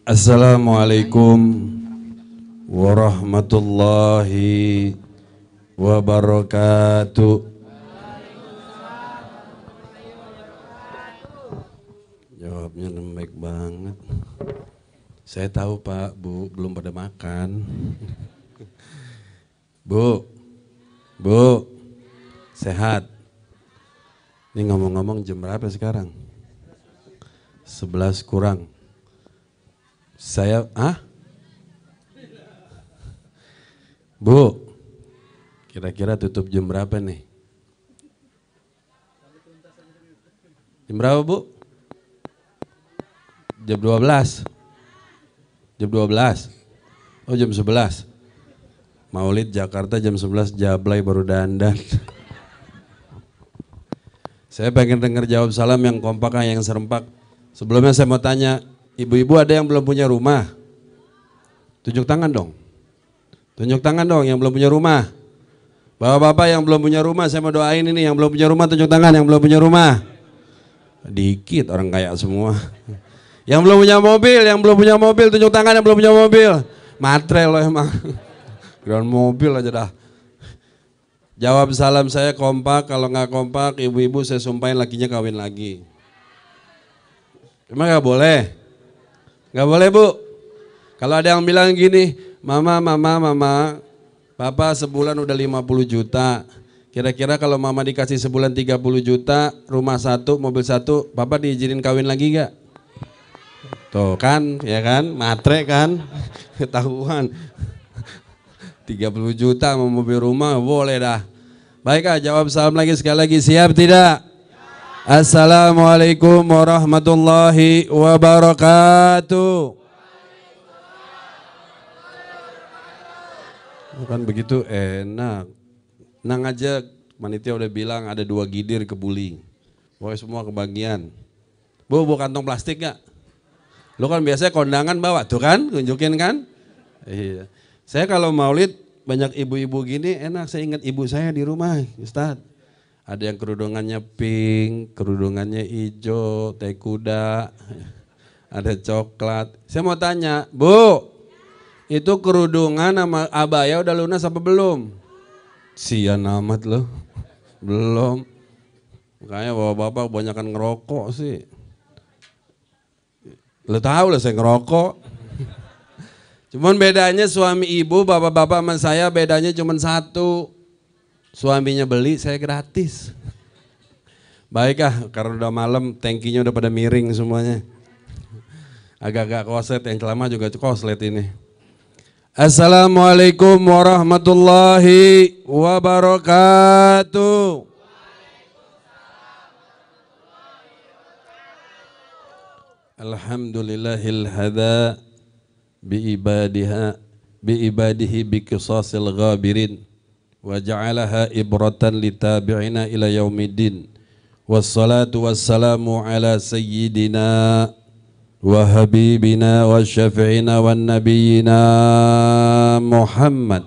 Assalamualaikum warahmatullahi wabarakatuh. Jawabnya lembek banget. Saya tahu Pak, Bu, belum pada makan. Bu, sehat. Ini ngomong-ngomong jam berapa sekarang? 11 kurang. Saya, Bu, kira-kira tutup jam berapa nih? Jam berapa, Bu? Jam 12. Jam 12. Oh, jam 11. Maulid Jakarta jam 11, Jablay baru dandan. Saya pengen dengar jawab salam yang kompak, yang serempak. Sebelumnya saya mau tanya, ibu-ibu ada yang belum punya rumah? Tunjuk tangan dong. Tunjuk tangan dong yang belum punya rumah. Bapak-bapak yang belum punya rumah, saya mau doain ini yang belum punya rumah, tunjuk tangan yang belum punya rumah. Dikit orang kaya semua. Yang belum punya mobil, tunjuk tangan yang belum punya mobil. Matre loh emang. Grand mobil aja dah. Jawab salam saya kompak, kalau nggak kompak ibu-ibu saya sumpahin lakinya kawin lagi. Emang nggak boleh? Nggak boleh, Bu. Kalau ada yang bilang gini, mama, papa sebulan udah 50 juta. Kira-kira kalau mama dikasih sebulan 30 juta, rumah satu, mobil satu, papa diizinin kawin lagi gak? Tuh kan, ya kan, matre kan, ketahuan. 30 juta mau mobil rumah, boleh dah. Baik, jawab salam lagi sekali lagi, siap tidak? Assalamualaikum warahmatullahi wabarakatuh. Bukan begitu enak. Nang aja panitia udah bilang ada 2 gidir kebuli. Pokoknya semua kebagian. Bu, kantong plastik gak? Lu kan biasanya kondangan bawa tuh kan, tunjukin kan? Iya. Saya kalau maulid banyak ibu-ibu gini enak, saya ingat ibu saya di rumah, Ustadz. Ada yang kerudungannya pink, kerudungannya hijau, teh kuda, ada coklat. Saya mau tanya, Bu, itu kerudungan sama abaya udah lunas apa belum? Sian amat loh, belum. Makanya bapak-bapak kebanyakan ngerokok sih. Lo tahu lah saya ngerokok. Cuman bedanya suami ibu, bapak-bapak sama saya bedanya cuma satu. Suaminya beli, saya gratis. Baik karena udah malam, tankinya udah pada miring semuanya. Agak-agak koslet, yang celama juga koslet ini. Assalamualaikum warahmatullahi wabarakatuh. Alhamdulillahil hada biibadihi biqisasil ghabirin wa ja'alaha ibratan litabi'ina ila yaumiddin. Wassalatu wassalamu ala sayyidina wa habibina wa syafi'ina wa nabiyina Muhammad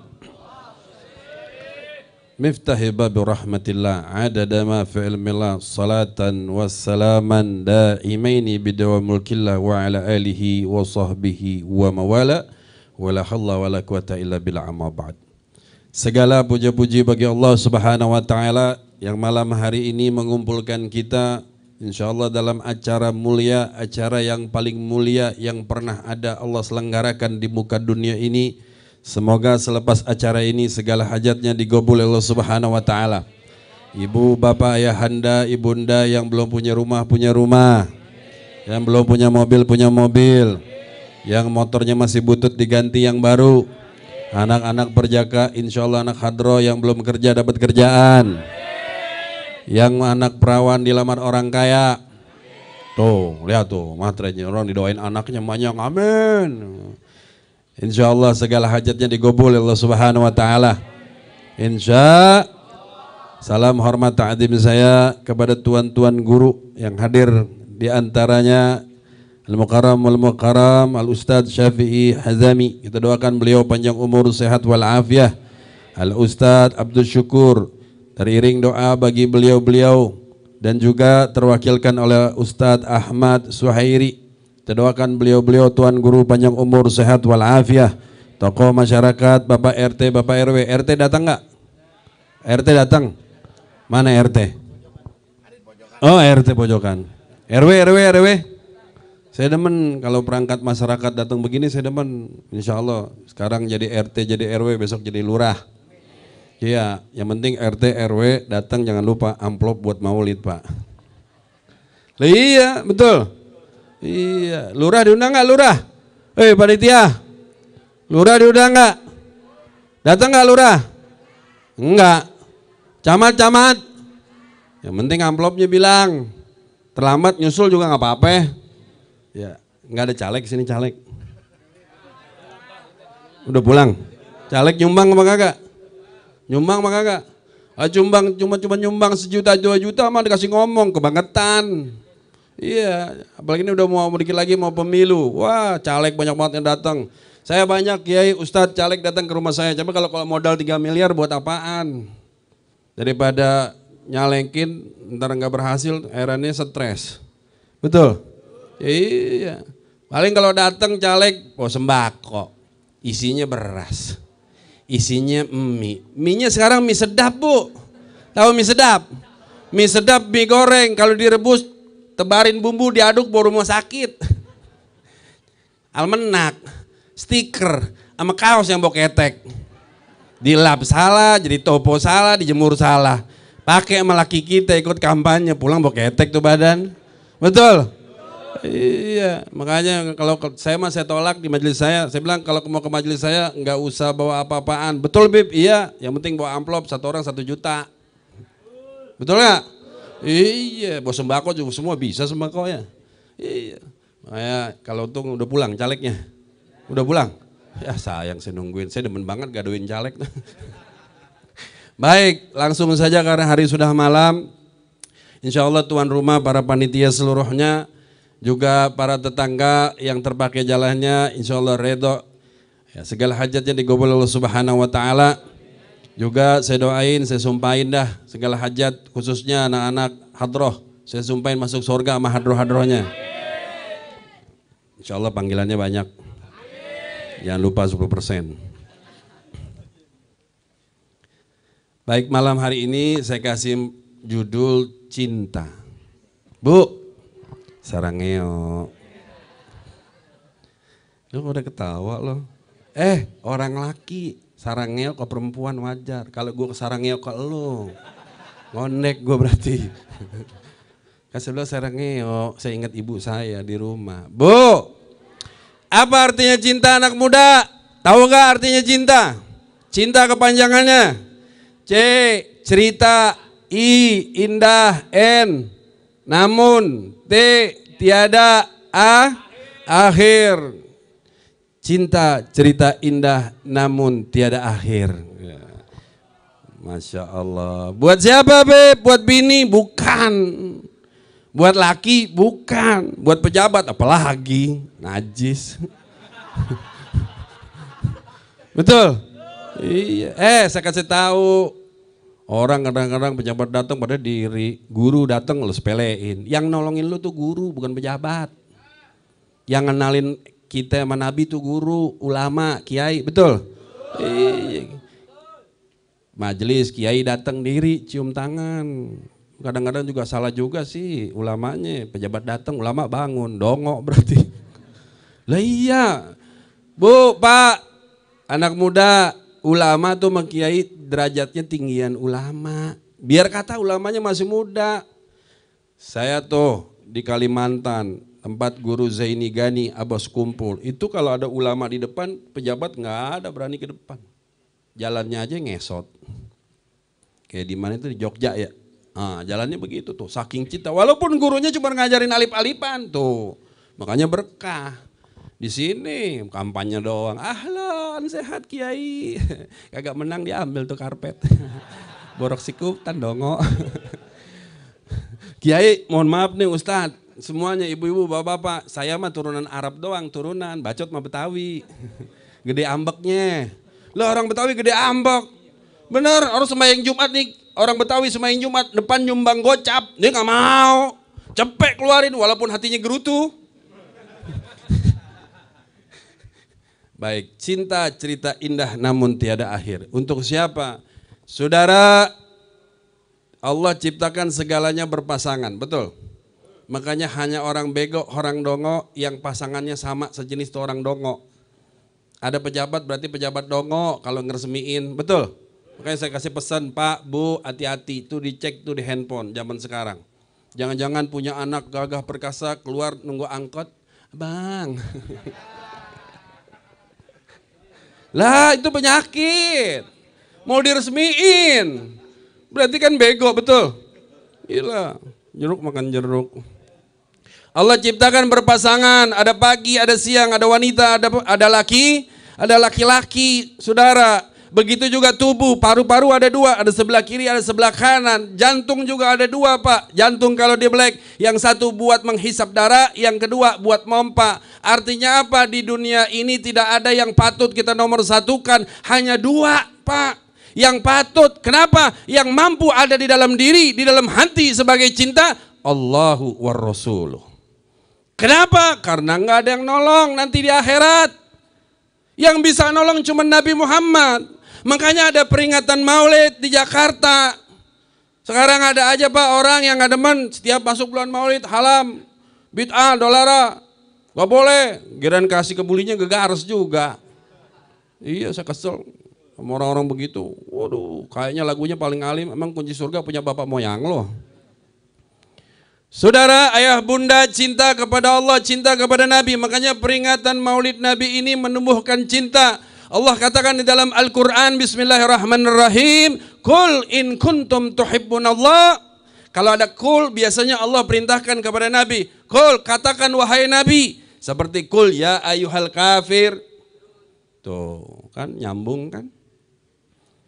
miftahi babi rahmatillah adada ma fi ilmillah salatan wassalaman daimaini bidawamul killah wa ala alihi wa sahbihi wa mawala wa la halla wa la quwata illa billah amma ba'd. Segala puja-puji bagi Allah Subhanahu wa taala yang malam hari ini mengumpulkan kita insyaallah dalam acara mulia, acara yang paling mulia yang pernah ada Allah selenggarakan di muka dunia ini. Semoga selepas acara ini segala hajatnya digabul Allah Subhanahu wa taala. Ibu, bapak, ayahanda, ibunda yang belum punya rumah, yang belum punya mobil, yang motornya masih butut diganti yang baru. Anak-anak perjaka, insya Allah anak hadro yang belum kerja dapat kerjaan. Yang anak perawan dilamar orang kaya. Tuh, lihat tuh, matrenya orang didoain anaknya banyak, amin. Insya Allah segala hajatnya digabul Allah Subhanahu wa taala. Insya. Salam hormat ta'zim saya kepada tuan-tuan guru yang hadir di antaranya Al-Mukarram Al-Ustadz Syafi'i Hazami. Kita doakan beliau panjang umur, sehat walafiat. Al-Ustadz Abdul Syukur. Teriring doa bagi beliau-beliau dan juga terwakilkan oleh Ustadz Ahmad Suhairi Kita doakan beliau-beliau Tuan Guru panjang umur, sehat walafiat. Tokoh masyarakat, Bapak RT, Bapak RW. RT datang nggak? RT datang? Mana RT? Oh, RT pojokan. RW. Saya demen kalau perangkat masyarakat datang begini, saya demen. Insya Allah sekarang jadi RT, jadi RW, besok jadi lurah. Iya, yang penting RT, RW datang jangan lupa amplop buat maulid Pak. Lah iya, betul. Iya, lurah diundang nggak lurah? Panitia, lurah diundang nggak? Datang nggak lurah? Enggak. Camat. Yang penting amplopnya bilang. Terlambat nyusul juga nggak apa-apa. Ya, nggak ada caleg sini caleg. Udah pulang. Caleg nyumbang apa kagak? Nyumbang apa kagak? Cuma nyumbang 1 juta 2 juta mah dikasih ngomong kebangetan. Iya, apalagi ini udah mau dikit lagi mau pemilu. Wah, caleg banyak banget yang datang. Saya banyak kiai, ustadz, caleg datang ke rumah saya. Coba kalau modal 3 miliar buat apaan? Daripada nyalengkin ntar nggak berhasil, akhirnya stres. Betul? Iya. Paling kalau datang caleg, sembako. Isinya beras. Isinya mie. Mie-nya sekarang mie sedap, Bu. Tahu mie sedap? Mie sedap, mie goreng. Kalau direbus, tebarin bumbu, diaduk, bawa rumah sakit. Almenak, stiker, sama kaos yang bawa ketek. Dilap salah, jadi topo salah, dijemur salah. Pakai sama laki kita ikut kampanye, pulang bawa ketek tuh badan. Betul? Iya, makanya kalau saya tolak di majelis saya bilang kalau mau ke majelis saya nggak usah bawa apa-apaan. Betul Bib? Iya, yang penting bawa amplop 1 orang 1 juta. Betul nggak? Iya, bawa sembako juga semua bisa sembako ya. Iya, makanya kalau untung udah pulang calegnya. Udah pulang? Ya sayang saya nungguin, saya demen banget gadoin caleg. Baik, langsung saja karena hari sudah malam. Insya Allah tuan rumah, para panitia seluruhnya, juga para tetangga yang terpakai jalannya, insya Allah redho. Ya, segala hajatnya digobol Allah Subhanahu Wa Taala. Juga saya doain, saya sumpahin dah segala hajat, khususnya anak-anak hadroh. Saya sumpahin masuk surga sama hadroh-hadrohnya. Insya Allah panggilannya banyak. Jangan lupa 10%. Baik, malam hari ini saya kasih judul cinta. Bu, sarangeo. Lu udah ketawa loh. Orang laki sarangeo ke perempuan wajar. Kalau gue sarangeo ke lu, ngondek gue berarti. Kasih lo sarangeo, saya ingat ibu saya di rumah. Bu, apa artinya cinta anak muda? Tahu gak artinya cinta? Cinta kepanjangannya. C, cerita. I, indah. N, namun. T, tiada. A, akhir. Cinta, cerita indah, namun tiada akhir. Ya. Masya Allah. Buat siapa, Beb? Buat bini? Bukan. Buat laki? Bukan. Buat pejabat? Apalagi. Najis. Betul? Iya. Saya kasih tahu. Orang kadang-kadang pejabat datang pada diri. Guru datang lu sepelein. Yang nolongin lu tuh guru, bukan pejabat. Yang ngenalin kita sama Nabi itu guru, ulama, kiai, betul? Iya. Majelis kiai datang diri, cium tangan. Kadang-kadang juga salah juga sih ulamanya. Pejabat datang, ulama bangun, dongok berarti. Lah iya, Bu, Pak, anak muda, ulama tuh sama kiai derajatnya tinggian ulama. Biar kata ulamanya masih muda. Saya tuh di Kalimantan, tempat Guru Zaini Gani Abbas kumpul. Itu kalau ada ulama di depan, pejabat nggak ada berani ke depan. Jalannya aja ngesot. Kayak di mana itu di Jogja ya. Nah, jalannya begitu tuh, saking cinta. Walaupun gurunya cuma ngajarin alif-alifan tuh. Makanya berkah. Di sini kampanye doang. Ahlan, sehat Kiai. Kagak menang diambil tuh karpet. Borok sikutan dongo. Kiai, mohon maaf nih Ustadz. Semuanya ibu-ibu, bapak-bapak, saya mah turunan Arab doang, turunan, bacot mah Betawi. Gede ambeknya. Lah orang Betawi gede ambek. Bener, orang sembahyang Jumat nih, orang Betawi sembahyang Jumat, depan nyumbang gocap, dia gak mau. Cepet keluarin walaupun hatinya gerutu. Baik, cinta cerita indah namun tiada akhir. Untuk siapa? Saudara, Allah ciptakan segalanya berpasangan, betul? Makanya hanya orang bego, orang dongo yang pasangannya sama sejenis itu orang dongo. Ada pejabat berarti pejabat dongo kalau ngeresmiin, betul? Makanya saya kasih pesan, Pak, Bu, hati-hati, itu dicek tuh di handphone zaman sekarang. Jangan-jangan punya anak gagah perkasa keluar nunggu angkot, Bang. Lah itu penyakit. Mau diresmiin. Berarti kan bego, betul? Gila, jeruk makan jeruk. Allah ciptakan berpasangan, ada pagi, ada siang, ada wanita, ada laki, ada laki-laki, saudara. Begitu juga tubuh, paru-paru ada dua, ada sebelah kiri, ada sebelah kanan. Jantung juga ada dua, Pak. Jantung kalau di black, yang satu buat menghisap darah, yang kedua buat mompa. Artinya apa? Di dunia ini tidak ada yang patut kita nomor satukan, hanya dua, Pak. Yang patut, kenapa? Yang mampu ada di dalam diri, di dalam hati sebagai cinta, Allahu war Rasuluh. Kenapa? Karena nggak ada yang nolong nanti di akhirat. Yang bisa nolong cuma Nabi Muhammad. Makanya ada peringatan Maulid di Jakarta. Sekarang ada aja Pak orang yang nggak demen setiap masuk bulan Maulid halam, bid'ah, dolara, nggak boleh. Giran kasih kebulinya gegares juga. Iya, saya kesel sama orang-orang begitu. Waduh, kayaknya lagunya paling alim. Emang kunci surga punya bapak moyang loh. Saudara, ayah bunda cinta kepada Allah, cinta kepada Nabi. Makanya peringatan Maulid Nabi ini menumbuhkan cinta. Allah katakan di dalam Al-Quran, Bismillahirrahmanirrahim, Kul in kuntum tuhibbunallah. Kalau ada kul, biasanya Allah perintahkan kepada Nabi. Kul, katakan wahai Nabi. Seperti kul ya ayyuhal kafir. Tuh, kan nyambung kan.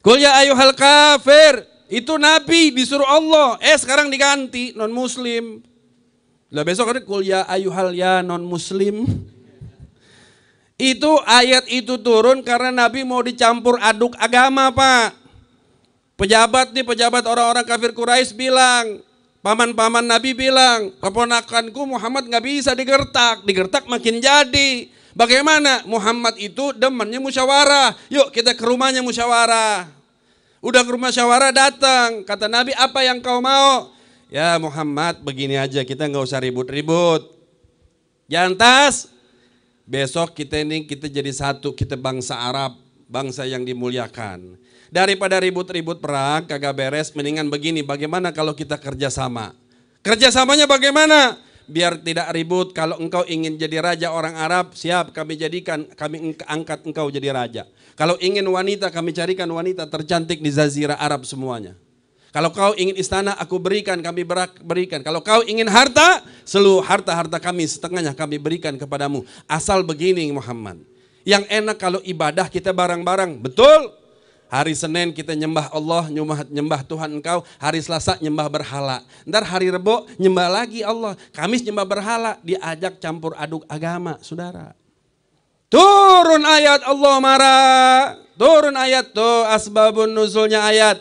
Kul ya ayyuhal kafir. Itu Nabi disuruh Allah. Sekarang diganti non muslim. Lah besok ada kul ya ayyuhal ya non muslim. Itu ayat itu turun karena Nabi mau dicampur aduk agama, Pak. Pejabat orang-orang kafir Quraisy bilang, paman-paman Nabi bilang, keponakanku Muhammad nggak bisa digertak makin jadi. Bagaimana? Muhammad itu demennya musyawarah. Yuk kita ke rumahnya musyawarah. Udah ke rumah musyawarah datang, kata Nabi, apa yang kau mau? Ya Muhammad, begini aja, kita nggak usah ribut-ribut. Jantas. Besok kita jadi satu, kita bangsa Arab, bangsa yang dimuliakan. Daripada ribut-ribut perang, kagak beres, mendingan begini, bagaimana kalau kita kerjasama? Kerjasamanya bagaimana? Biar tidak ribut, kalau engkau ingin jadi raja orang Arab, siap kami jadikan, kami angkat engkau jadi raja. Kalau ingin wanita, kami carikan wanita tercantik di Jazirah Arab semuanya. Kalau kau ingin istana, aku berikan, kami berikan. Kalau kau ingin harta, seluruh harta-harta kami, setengahnya kami berikan kepadamu. Asal begini Muhammad. Yang enak kalau ibadah kita bareng-bareng, betul? Hari Senin kita nyembah Allah, nyembah Tuhan engkau. Hari Selasa nyembah berhala. Ntar hari Rebo nyembah lagi Allah. Kamis nyembah berhala, diajak campur aduk agama, saudara. Turun ayat Allah marah. Turun ayat tuh asbabun nuzulnya ayat.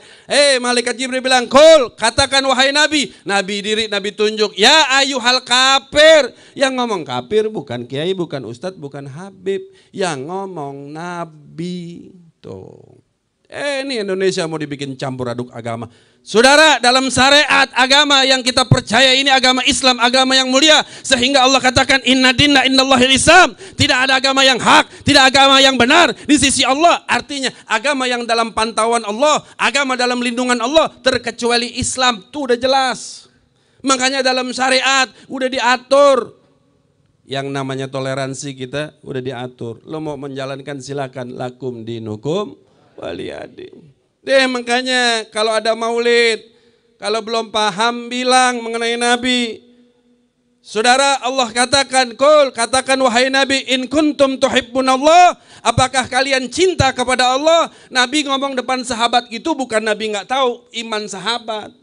Malaikat Jibril bilang, Kul, katakan wahai Nabi. Nabi diri, Nabi tunjuk. Ya ayyuhal kafir. Yang ngomong kafir bukan kiai, bukan ustadz, bukan habib. Yang ngomong Nabi. Tuh. Ini Indonesia mau dibikin campur aduk agama. Saudara, dalam syariat agama yang kita percaya ini agama Islam, agama yang mulia. Sehingga Allah katakan inna dinna innallahil Islam. Tidak ada agama yang hak, tidak agama yang benar di sisi Allah. Artinya agama yang dalam pantauan Allah, agama dalam lindungan Allah, terkecuali Islam. Itu udah jelas. Makanya dalam syariat udah diatur. Yang namanya toleransi kita udah diatur. Lo mau menjalankan silakan, lakum dinukum waliyadin. Makanya kalau ada maulid, kalau belum paham bilang mengenai Nabi. Saudara, Allah katakan, Kul, katakan wahai Nabi, in kuntum tuhibbunallah, apakah kalian cinta kepada Allah? Nabi ngomong depan sahabat itu bukan Nabi nggak tahu iman sahabat.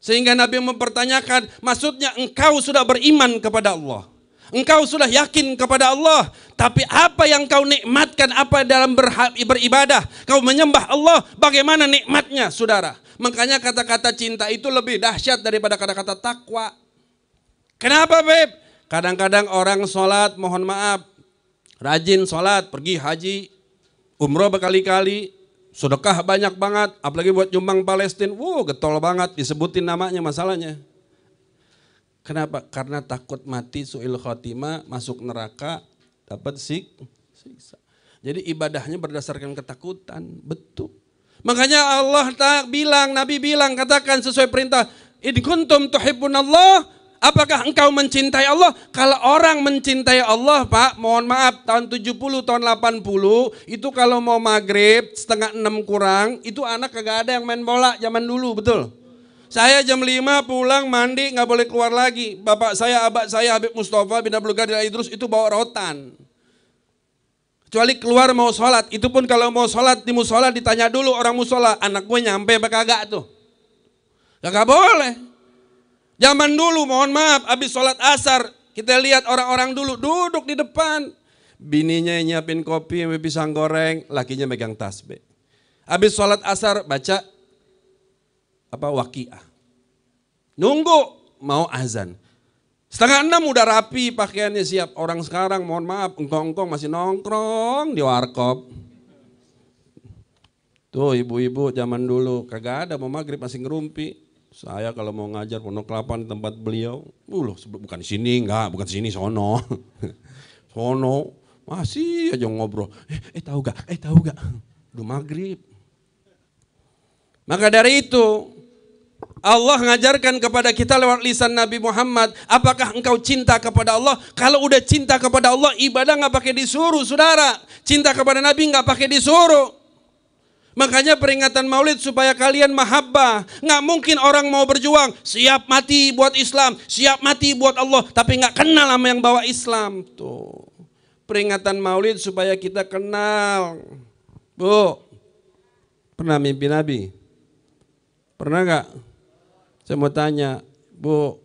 Sehingga Nabi mempertanyakan, maksudnya engkau sudah beriman kepada Allah. Engkau sudah yakin kepada Allah, tapi apa yang kau nikmatkan, apa dalam beribadah, kau menyembah Allah, bagaimana nikmatnya, saudara? Makanya kata-kata cinta itu lebih dahsyat daripada kata-kata takwa. Kenapa, Beb? Kadang-kadang orang sholat, mohon maaf, Rajin sholat, pergi haji, umroh berkali-kali, sedekah banyak banget, apalagi buat nyumbang Palestina, getol banget disebutin namanya masalahnya. Kenapa? Karena takut mati su'il khotimah, masuk neraka, dapat siksa. Jadi ibadahnya berdasarkan ketakutan, betul. Makanya Allah bilang, Nabi bilang, katakan sesuai perintah, in kuntum tuhibbunallah, apakah engkau mencintai Allah? Kalau orang mencintai Allah, Pak, mohon maaf, tahun 70, tahun 80, itu kalau mau maghrib, 5:30 kurang, itu anak kagak ada yang main bola zaman dulu, betul? Saya jam 5 pulang, mandi, gak boleh keluar lagi. Bapak saya, abah saya, Habib Mustafa bin Abdul Qadir Idrus, itu bawa rotan. Kecuali keluar mau sholat, itu pun kalau mau sholat di musola ditanya dulu orang musola, anak gue nyampe apa kagak tuh. Gak boleh. Zaman dulu mohon maaf, habis sholat asar, kita lihat orang-orang dulu duduk di depan. Bininya nyiapin kopi, pisang goreng, lakinya megang tasbih. Habis sholat asar baca waqiah. Nunggu mau azan. 5:30 udah rapi pakaiannya siap. Orang sekarang mohon maaf, engkong-engkong masih nongkrong di warkop. Tuh ibu-ibu zaman dulu kagak ada mau maghrib masih ngerumpi. Saya kalau mau ngajar Pondok Kelapa di tempat beliau, bukan di sini bukan di sini sono. Sono masih aja ngobrol. Tahu gak? Udah maghrib. Maka dari itu Allah mengajarkan kepada kita lewat lisan Nabi Muhammad, apakah engkau cinta kepada Allah? Kalau udah cinta kepada Allah, ibadah gak pakai disuruh, saudara. Cinta kepada Nabi gak pakai disuruh. Makanya peringatan Maulid supaya kalian mahabbah. Gak mungkin orang mau berjuang, siap mati buat Islam, siap mati buat Allah, tapi gak kenal sama yang bawa Islam. Tuh, peringatan Maulid supaya kita kenal. Bu, pernah mimpi Nabi? Pernah gak? Saya mau tanya, Bu,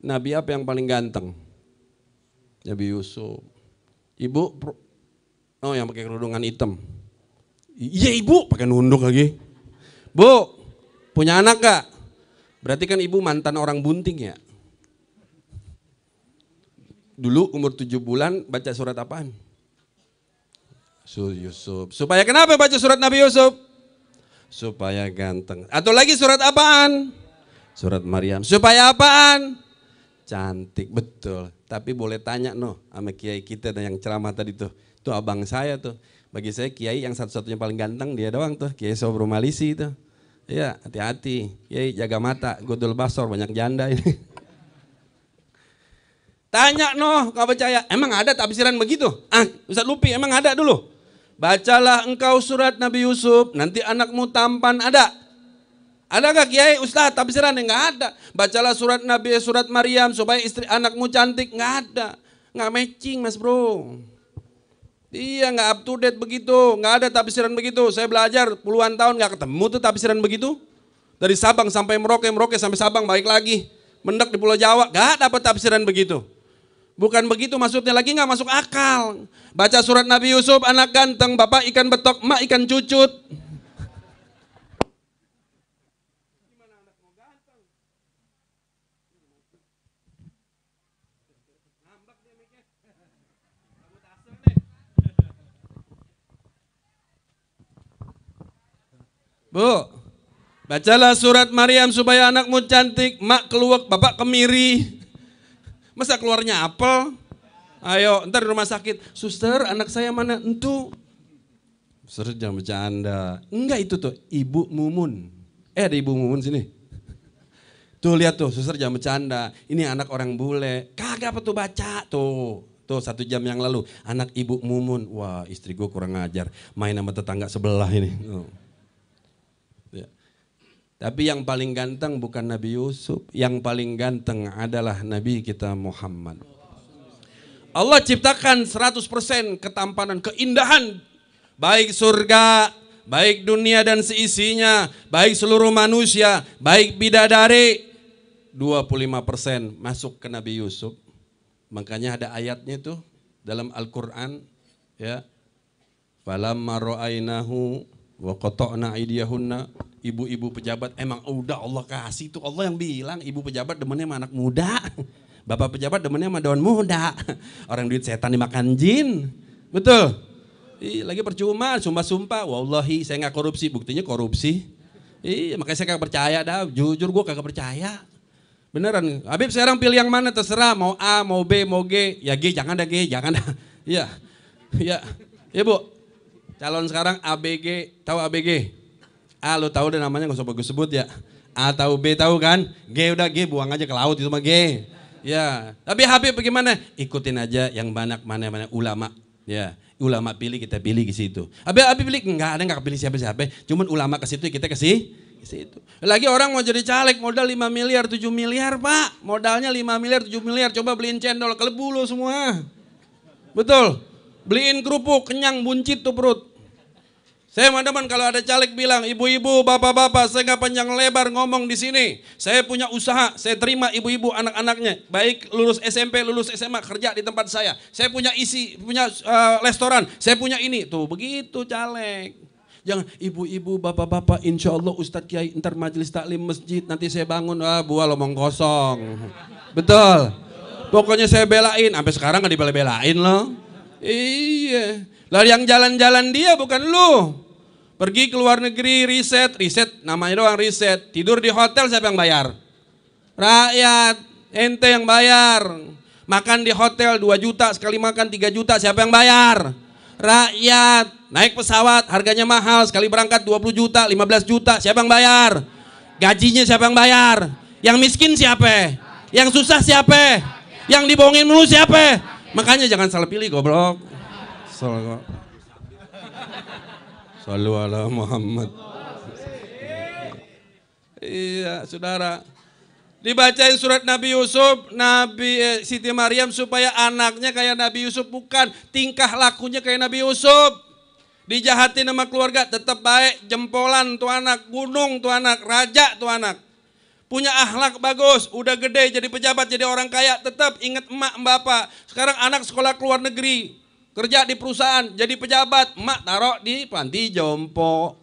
Nabi apa yang paling ganteng? Nabi Yusuf. Ibu, yang pakai kerudungan hitam. Iya ibu, pakai nunduk lagi. Bu, punya anak gak? Berarti kan ibu mantan orang bunting ya? Dulu umur 7 bulan baca surat apaan? Yusuf. Supaya kenapa baca surat Nabi Yusuf? Supaya ganteng. Atau lagi surat apaan? Surat Maryam. Supaya apaan? Cantik, betul. Tapi boleh tanya sama kiai kita yang ceramah tadi tuh. Tuh abang saya tuh. Bagi saya kiai yang satu-satunya paling ganteng dia doang tuh. Kiai Sobro Malisi itu. Iya, hati-hati. Kiai jaga mata, godul basor, banyak janda ini. Tanya gak percaya. Emang ada tafsiran begitu? Ustaz Lupi, emang ada dulu? Bacalah engkau surat Nabi Yusuf, nanti anakmu tampan, ada? Ada gak kiai ustaz tafsiran? Enggak ada. Bacalah surat Nabi, surat Maryam supaya istri anakmu cantik, enggak ada. Enggak matching mas bro. Iya enggak up to date begitu, enggak ada tafsiran begitu. Saya belajar puluhan tahun enggak ketemu tuh tafsiran begitu. Dari Sabang sampai Merauke, Merauke sampai Sabang balik lagi. Mendek di Pulau Jawa, enggak dapat tafsiran begitu. Bukan begitu maksudnya, lagi enggak masuk akal. Baca surat Nabi Yusuf, anak ganteng, bapak ikan betok, emak ikan cucut. Bu, bacalah surat Maryam supaya anakmu cantik, mak keluak, bapak kemiri. Masa keluarnya apel? Ayo, ntar di rumah sakit, suster anak saya mana? Entu. Suster jangan bercanda. Enggak itu tuh, Ibu Mumun. Ada Ibu Mumun sini. Tuh lihat tuh, suster jangan bercanda. Ini anak orang bule. Kagak apa tuh baca tuh. Tuh 1 jam yang lalu, anak Ibu Mumun. Wah istri gue kurang ajar, main sama tetangga sebelah ini. Tapi yang paling ganteng bukan Nabi Yusuf, yang paling ganteng adalah Nabi kita Muhammad. Allah ciptakan 100% ketampanan, keindahan, baik surga, baik dunia dan seisinya, baik seluruh manusia, baik bidadari, 25% masuk ke Nabi Yusuf. Makanya ada ayatnya tuh dalam Al-Quran, ya. Falamma ra'ainahu wa qata'na aydiyahunna. Ibu-ibu pejabat emang udah Allah kasih tuh, Allah yang bilang ibu pejabat demennya sama anak muda, bapak pejabat demennya sama daun muda. Orang duit setan dimakan jin. Betul? Lagi percuma, sumpah-sumpah, wallahi saya nggak korupsi, buktinya korupsi. Makanya saya kagak percaya dah, jujur gue kagak percaya. Beneran, Habib sekarang pilih yang mana terserah, mau A, mau B, mau G. Ya G, jangan dah G, jangan dah. Iya, iya Bu. Calon sekarang ABG, tahu ABG? A lo tahu deh namanya, gak usah bagus sebut ya. A tahu, B tahu kan? G udah G, buang aja ke laut itu mah G. Ya, tapi Habib bagaimana? Ikutin aja yang banyak mana ulama. Ya, ulama pilih kita pilih ke situ. Habib pilih enggak ada, enggak pilih siapa-siapa. Cuman ulama ke situ kita ke situ. Lagi orang mau jadi caleg modal 5 miliar, 7 miliar Pak. Modalnya 5 miliar, 7 miliar. Coba beliin cendol, kelebu lo semua. Betul. Beliin kerupuk, kenyang buncit tuh perut. Saya teman-teman kalau ada caleg bilang, ibu-ibu, bapak-bapak, saya nggak panjang lebar ngomong di sini. Saya punya usaha, saya terima ibu-ibu anak-anaknya, baik lulus SMP, lulus SMA, kerja di tempat saya. Saya punya restoran, saya punya ini, tuh begitu caleg. Jangan ibu-ibu, bapak-bapak, insya Allah Ustadz Kiai ntar majelis taklim masjid nanti saya bangun, buah lomong kosong. Betul. Pokoknya saya belain, sampai sekarang nggak dibela-belain loh. Iya. Lah yang jalan-jalan dia bukan lu. Pergi ke luar negeri riset namanya doang riset. Tidur di hotel siapa yang bayar? Rakyat, ente yang bayar. Makan di hotel 2 juta, sekali makan 3 juta siapa yang bayar? Rakyat. Naik pesawat harganya mahal, sekali berangkat 20 juta, 15 juta siapa yang bayar? Gajinya siapa yang bayar? Yang miskin siapa? Yang susah siapa? Yang dibohongin mulu siapa? Makanya jangan salah pilih goblok. Sallu ala Muhammad. Iya, saudara. Dibacain surat Nabi Yusuf, Siti Maryam supaya anaknya kayak Nabi Yusuf, bukan tingkah lakunya kayak Nabi Yusuf. Dijahatin sama keluarga tetap baik, jempolan tuh anak, gunung tuh anak, raja tuh anak. Punya akhlak bagus, udah gede jadi pejabat, jadi orang kaya, tetap ingat emak bapak. Sekarang anak sekolah ke luar negeri, kerja di perusahaan, jadi pejabat, emak taruh di panti jompo.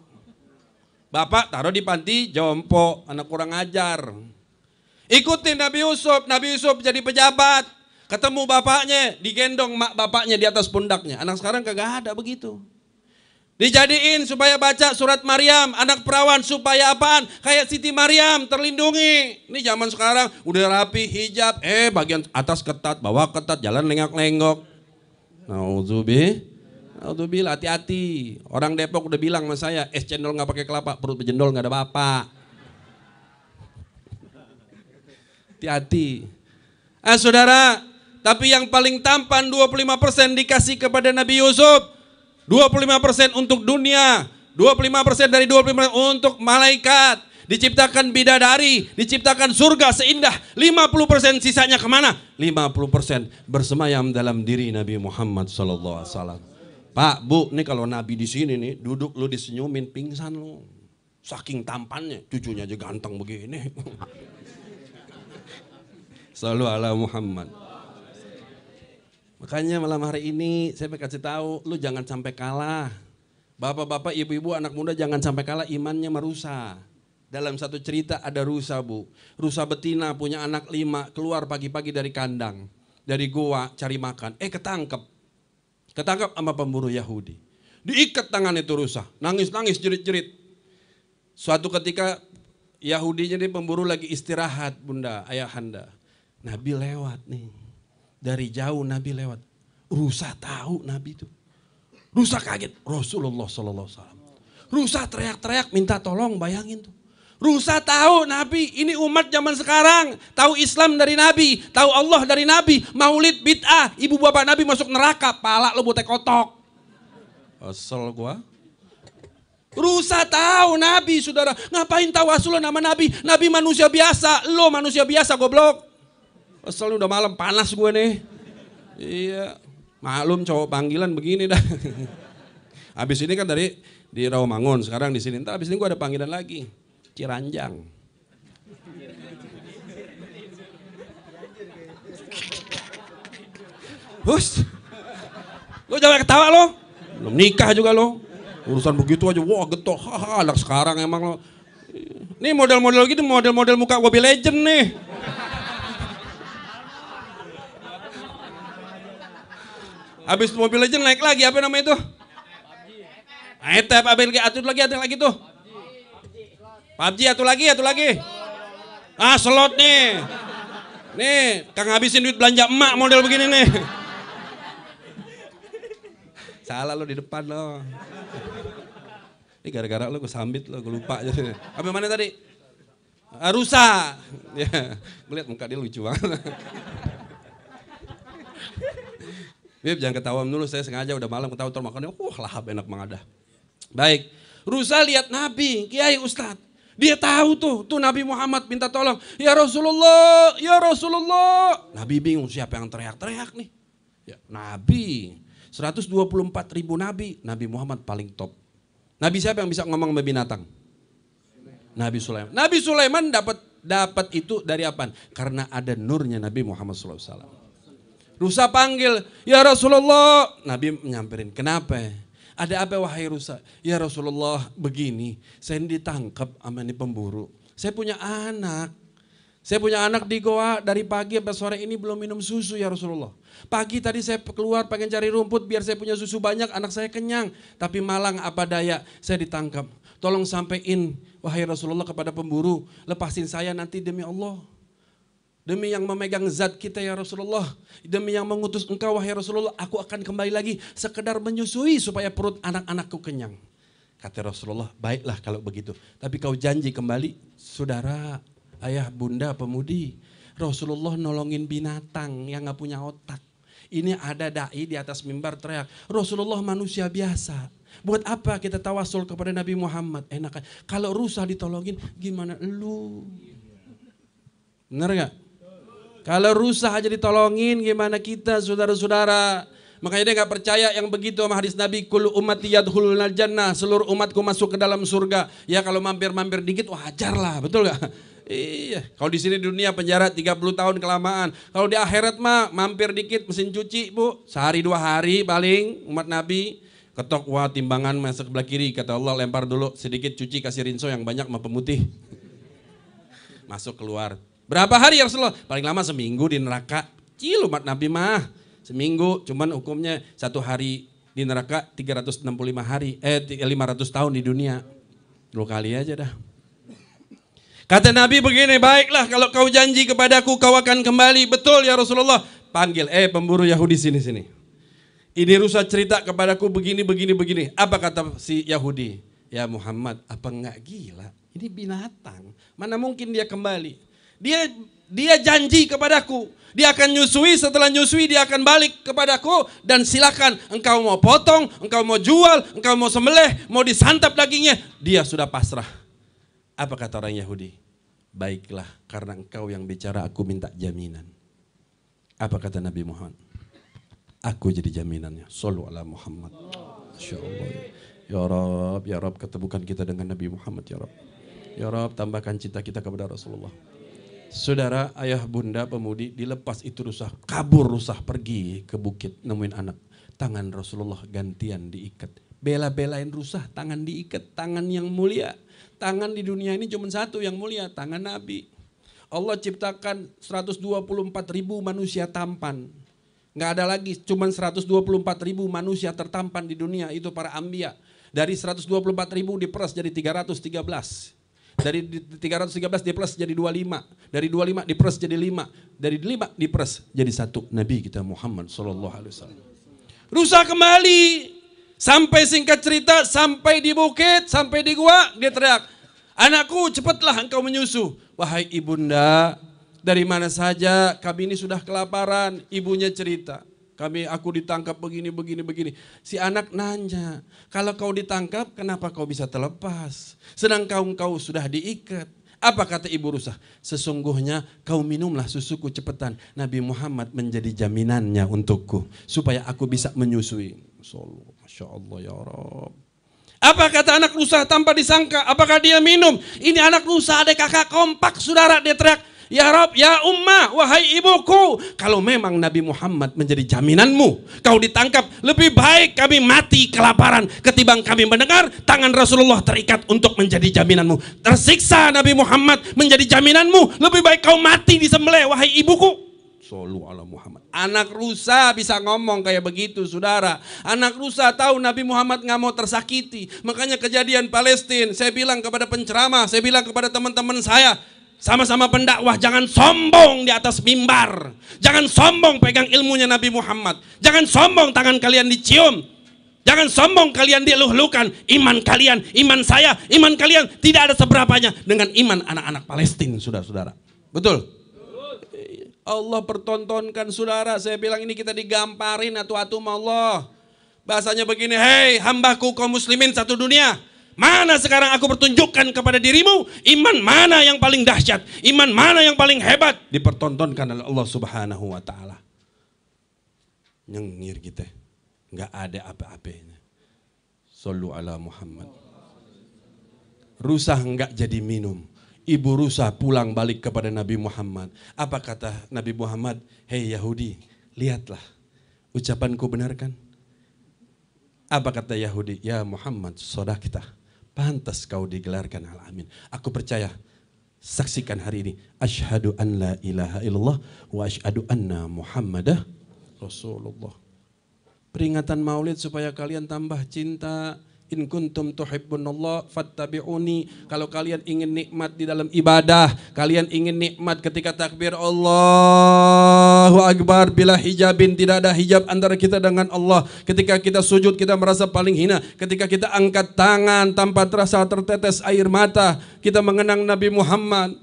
Bapak taruh di panti jompo, anak kurang ajar. Ikutin Nabi Yusuf jadi pejabat. Ketemu bapaknya, digendong mak bapaknya di atas pundaknya. Anak sekarang kagak ada begitu. Dijadiin supaya baca surat Maryam, anak perawan supaya apaan? Kayak Siti Maryam terlindungi. Ini zaman sekarang udah rapi hijab, bagian atas ketat, bawah ketat, jalan lenggok-lenggok. Nauzubillah, hati-hati. Orang Depok udah bilang sama saya, es cendol nggak pakai kelapa, perut berjendol nggak ada bapak. Hati-hati. Saudara, tapi yang paling tampan 25% dikasih kepada Nabi Yusuf. 25% untuk dunia, 25% dari 25% untuk malaikat. Diciptakan bidadari, diciptakan surga seindah. 50% sisanya kemana? 50% bersemayam dalam diri Nabi Muhammad SAW. Pak, Bu, nih kalau Nabi di sini nih, duduk lu disenyumin, pingsan lu. Saking tampannya, cucunya aja ganteng begini. Sallu ala Muhammad. Makanya malam hari ini saya mau kasih tahu, lu jangan sampai kalah. Bapak-bapak, ibu-ibu, anak muda jangan sampai kalah, imannya merusak. Dalam satu cerita ada rusa, Bu. Rusa betina punya anak 5, keluar pagi-pagi dari kandang, dari goa cari makan. Ketangkep sama pemburu Yahudi. Diikat tangan itu rusa, nangis-nangis jerit-jerit. Suatu ketika Yahudinya nih pemburu lagi istirahat, Bunda, Ayahanda. Nabi lewat nih. Dari jauh Nabi lewat. Rusa tahu Nabi itu. Rusa kaget. Rasulullah SAW. Rusa teriak-teriak minta tolong, bayangin tuh. Rusa tahu Nabi, ini umat zaman sekarang. Tahu Islam dari Nabi. Tahu Allah dari Nabi. Maulid bid'ah. Ibu bapak Nabi masuk neraka. Pala lo botek kotok. Asal gua. Rusa tahu Nabi, saudara. Ngapain tawasul nama Nabi? Nabi manusia biasa. Lo manusia biasa goblok. Asal udah malam panas gue nih. Iya, maklum cowok panggilan begini dah. Habis ini kan dari di Rawamangun, sekarang di sini. Entar habis ini gue ada panggilan lagi, Ciranjang. Hus, lo jangan ketawa lo. Belum nikah juga lo. Urusan begitu aja, wah getok. Anak sekarang emang lo. Nih model-model gitu, model-model muka Mobile Legend nih. Habis Mobile Legends naik lagi, apa namanya itu? Etep, atur lagi tuh. PUBG, atu lagi. Ah, slot nih. Nih, Kang habisin duit belanja emak model begini nih. Salah lo di depan lo. Ini gara-gara lo gue sambit lo, gue lupa. Apa mana tadi? Rusa. Ya, gue liat muka dia lucu banget. Bib, jangan ketawa dulu, saya sengaja udah malam ketawa terus makannya. Lahap enak banget dah. Baik, Rusa lihat Nabi, Kiai Ustadz. Dia tahu tuh Nabi Muhammad minta tolong. Ya Rasulullah, ya Rasulullah. Nabi bingung siapa yang teriak-teriak nih. Ya, Nabi, 124.000 Nabi, Nabi Muhammad paling top. Nabi siapa yang bisa ngomong sama binatang? Nabi Sulaiman. Nabi Sulaiman dapat itu dari apa? Karena ada nurnya Nabi Muhammad SAW. Rusa panggil, ya Rasulullah. Nabi nyamperin, kenapa? Ada apa wahai Rusa? Ya Rasulullah begini, saya ditangkap sama ini pemburu. Saya punya anak. Saya punya anak di goa dari pagi sampai sore ini belum minum susu ya Rasulullah. Pagi tadi saya keluar pengen cari rumput biar saya punya susu banyak, anak saya kenyang. Tapi malang apa daya, saya ditangkap. Tolong sampein wahai Rasulullah kepada pemburu, lepasin saya nanti demi Allah. Demi yang memegang zat kita ya Rasulullah. Demi yang mengutus engkau wahai Rasulullah. Aku akan kembali lagi sekedar menyusui supaya perut anak-anakku kenyang. Kata Rasulullah, baiklah kalau begitu. Tapi kau janji kembali. Saudara, ayah, bunda, pemudi. Rasulullah nolongin binatang yang gak punya otak. Ini ada dai di atas mimbar teriak. Rasulullah manusia biasa. Buat apa kita tawasul kepada Nabi Muhammad? Enak. Kalau rusa ditolongin gimana lu? Benar gak? Kalau rusa aja ditolongin gimana kita saudara-saudara. Makanya dia gak percaya yang begitu sama hadis Nabi. Kullu ummati yadkhulunal jannah. Seluruh umatku masuk ke dalam surga. Ya kalau mampir-mampir dikit wajar lah, betul gak? Iya, kalau di sini dunia penjara 30 tahun kelamaan. Kalau di akhirat mah mampir dikit mesin cuci bu. Sehari 2 hari paling umat Nabi. Ketok, wah timbangan masuk sebelah kiri. Kata Allah lempar dulu sedikit cuci kasih rinso yang banyak sama pemutih. Masuk keluar. Berapa hari ya Rasulullah? Paling lama seminggu di neraka. Cil umat Nabi mah. Seminggu, cuman hukumnya 1 hari di neraka 365 hari. 500 tahun di dunia. 2 kali aja dah. Kata Nabi begini, baiklah kalau kau janji kepadaku kau akan kembali. Betul ya Rasulullah. Panggil, pemburu Yahudi sini. Ini rusa cerita kepadaku begini. Apa kata si Yahudi? Ya Muhammad, apa enggak gila? Ini binatang. Mana mungkin dia kembali? Dia janji kepadaku, dia akan nyusui, setelah nyusui dia akan balik kepadaku dan silakan engkau mau potong, engkau mau jual, engkau mau sembelih, mau disantap dagingnya, dia sudah pasrah. Apa kata orang Yahudi? Baiklah, karena engkau yang bicara aku minta jaminan. Apa kata Nabi Muhammad? Aku jadi jaminannya. Shallu ala Muhammad. Insyaallah. Ya Rab, ketemukan kita dengan Nabi Muhammad ya Rab. Ya Rab, tambahkan cinta kita kepada Rasulullah. Saudara, ayah, bunda, pemudi, dilepas itu rusa, kabur rusa pergi ke bukit nemuin anak. Tangan Rasulullah gantian diikat. Bela-belain rusa, tangan diikat, tangan yang mulia. Tangan di dunia ini cuma satu yang mulia, tangan Nabi. Allah ciptakan 124.000 manusia tampan. Nggak ada lagi, cuma 124.000 manusia tertampan di dunia, itu para anbiya. Dari 124.000 diperas jadi 313. Dari 313 diperas jadi 25. Dari 25 diperas jadi 5. Dari 5 diperas jadi 1. Nabi kita Muhammad SAW. Rusa kembali. Sampai singkat cerita, sampai di bukit, sampai di gua, dia teriak. Anakku cepatlah engkau menyusu. Wahai ibunda, dari mana saja kami ini sudah kelaparan. Ibunya cerita. Aku ditangkap begini. Si anak nanya, kalau kau ditangkap kenapa kau bisa terlepas? Sedang kau sudah diikat. Apa kata ibu rusa? Sesungguhnya kau minumlah susuku cepetan. Nabi Muhammad menjadi jaminannya untukku. Supaya aku bisa menyusui. Masya Allah ya Rabb. Apa kata anak rusa tanpa disangka? Apakah dia minum? Ini anak rusa ada kakak kompak saudara, dia teriak. Ya Rabb, ya Ummah, wahai ibuku. Kalau memang Nabi Muhammad menjadi jaminanmu, kau ditangkap, lebih baik kami mati kelaparan ketimbang kami mendengar tangan Rasulullah terikat untuk menjadi jaminanmu. Tersiksa Nabi Muhammad menjadi jaminanmu, lebih baik kau mati disembelih, wahai ibuku. Shollu ala Muhammad. Anak rusa bisa ngomong kayak begitu, saudara. Anak rusa tahu Nabi Muhammad nggak mau tersakiti. Makanya kejadian Palestina, saya bilang kepada penceramah, saya bilang kepada teman-teman saya, sama-sama pendakwah, jangan sombong di atas mimbar. Jangan sombong pegang ilmunya Nabi Muhammad. Jangan sombong tangan kalian dicium. Jangan sombong kalian dieluh-elukan. Iman kalian, iman saya, iman kalian tidak ada seberapanya dengan iman anak-anak Palestina, saudara-saudara. Betul? Allah pertontonkan, saudara. Saya bilang ini kita digamparin atu-atu sama Allah. Bahasanya begini, hei hambaku kaum muslimin satu dunia. Mana sekarang aku pertunjukkan kepada dirimu, iman mana yang paling dahsyat, iman mana yang paling hebat. Dipertontonkan oleh Allah subhanahu wa ta'ala. Nyengir kita, nggak ada apa-apanya. Shollu ala Muhammad. Rusa nggak jadi minum. Ibu rusa pulang balik kepada Nabi Muhammad. Apa kata Nabi Muhammad? Hei Yahudi, lihatlah. Ucapanku benar kan? Apa kata Yahudi? Ya Muhammad, sodakta. Pantas kau digelarkan alamin. Aku percaya. Saksikan hari ini. Asyhadu an la ilaha illallah wa asyhadu anna Muhammadah Rasulullah. Peringatan Maulid supaya kalian tambah cinta. In kuntum tuhibbunallah fattabi'uni. Kalau kalian ingin nikmat di dalam ibadah, kalian ingin nikmat ketika takbir Allahu Akbar bila hijabin, tidak ada hijab antara kita dengan Allah. Ketika kita sujud kita merasa paling hina. Ketika kita angkat tangan tanpa terasa tertetes air mata, kita mengenang Nabi Muhammad.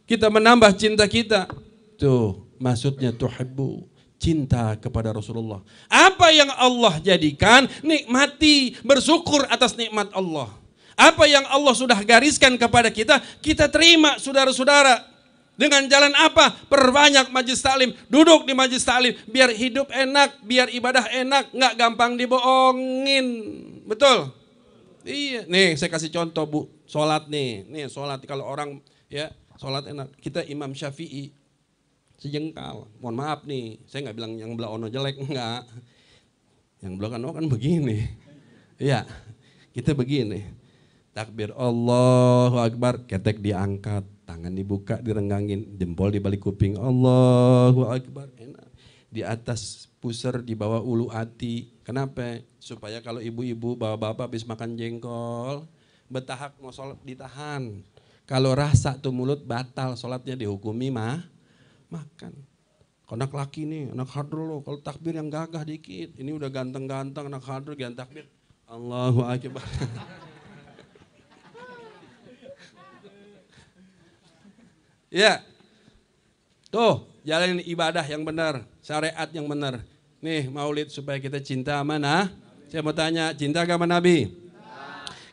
Kita menambah cinta kita. Tuh maksudnya tuhibbu. Cinta kepada Rasulullah. Apa yang Allah jadikan, nikmati, bersyukur atas nikmat Allah. Apa yang Allah sudah gariskan kepada kita, kita terima saudara-saudara. Dengan jalan apa? Perbanyak majlis taklim, duduk di majlis taklim, biar hidup enak, biar ibadah enak, nggak gampang dibohongin. Betul? Iya. Nih saya kasih contoh Bu, sholat nih. Nih sholat kalau orang ya sholat enak. Kita Imam Syafi'i. Sejengkal, mohon maaf nih, saya nggak bilang yang belah ono jelek, enggak. Yang belah ono kan begini. Iya, kita begini. Takbir Allahu Akbar, ketek diangkat, tangan dibuka, direnggangin, jempol di balik kuping, Allahu Akbar. Enak. Di atas pusar, di bawah ulu hati. Kenapa? Supaya kalau ibu-ibu, bapak-bapak habis makan jengkol, betahak mau sholat ditahan. Kalau rasa tuh mulut batal, sholatnya dihukumi makan. Anak laki nih, anak hadrul loh, kalau takbir yang gagah dikit. Ini udah ganteng-ganteng anak hadrul, ganti takbir. Allahu Akbar. Ya, tuh jalanin ibadah yang benar, syariat yang benar. Nih maulid supaya kita cinta mana? Saya mau tanya, cinta gak sama Nabi?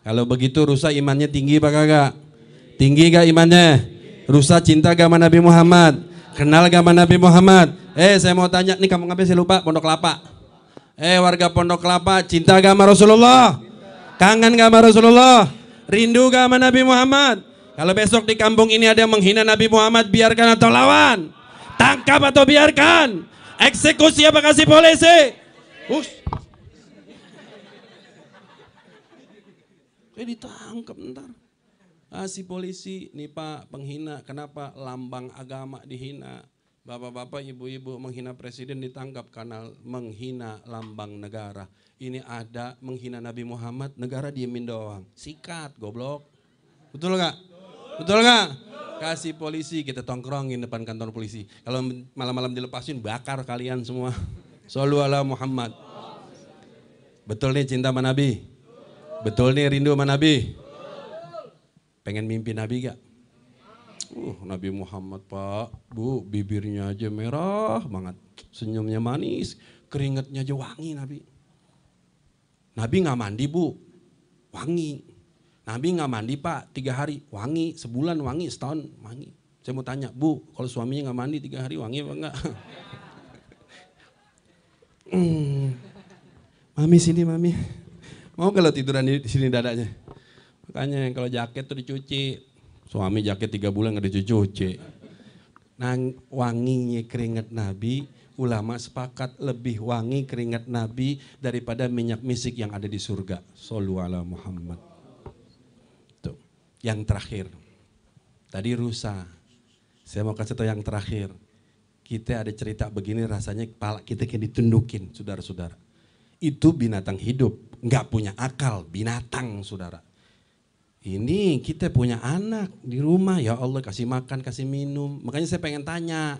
Kalau begitu rusak imannya tinggi apa kagak? Tinggi gak imannya? Rusak cinta gak sama Nabi Muhammad? Kenal gak sama Nabi Muhammad? Saya mau tanya, nih kamu ngapain saya lupa? Pondok Kelapa. Warga Pondok Kelapa, cinta gak sama Rasulullah? Kangen gak sama Rasulullah? Rindu gak sama Nabi Muhammad? Kalau besok di kampung ini ada yang menghina Nabi Muhammad, biarkan atau lawan? Tangkap atau biarkan? Eksekusi apa kasih polisi? Ditangkap ntar. Si polisi, nih Pak penghina, kenapa lambang agama dihina? Bapak-bapak, ibu-ibu menghina presiden ditangkap karena menghina lambang negara. Ini ada menghina Nabi Muhammad, negara diemin doang. Sikat, goblok. Betul gak? Betul gak? Kasih polisi, kita tongkrongin depan kantor polisi. Kalau malam-malam dilepasin, bakar kalian semua. Shollu ala Muhammad. Betul nih cinta sama Nabi? Betul nih rindu sama Nabi? Pengen mimpi Nabi gak? Nabi Muhammad Pak, Bu, bibirnya aja merah banget, senyumnya manis, keringetnya aja wangi Nabi. Nabi gak mandi Bu, wangi. Nabi gak mandi Pak, 3 hari, wangi, sebulan wangi, setahun wangi. Saya mau tanya, Bu, kalau suaminya gak mandi 3 hari wangi apa enggak? Mami sini Mami, mau kalau tiduran di sini dadanya? Makanya kalau jaket tuh dicuci, suami jaket 3 bulan gak dicuci. Wanginya keringat Nabi, ulama sepakat lebih wangi keringat Nabi daripada minyak misik yang ada di surga. Shollu ala Muhammad. Tuh, yang terakhir. Tadi rusa. Saya mau kasih tahu yang terakhir. Kita ada cerita begini rasanya kepala kita kayak ditundukin, saudara-saudara. Itu binatang hidup, nggak punya akal, binatang saudara. Ini kita punya anak di rumah, ya Allah kasih makan, kasih minum. Makanya saya pengen tanya,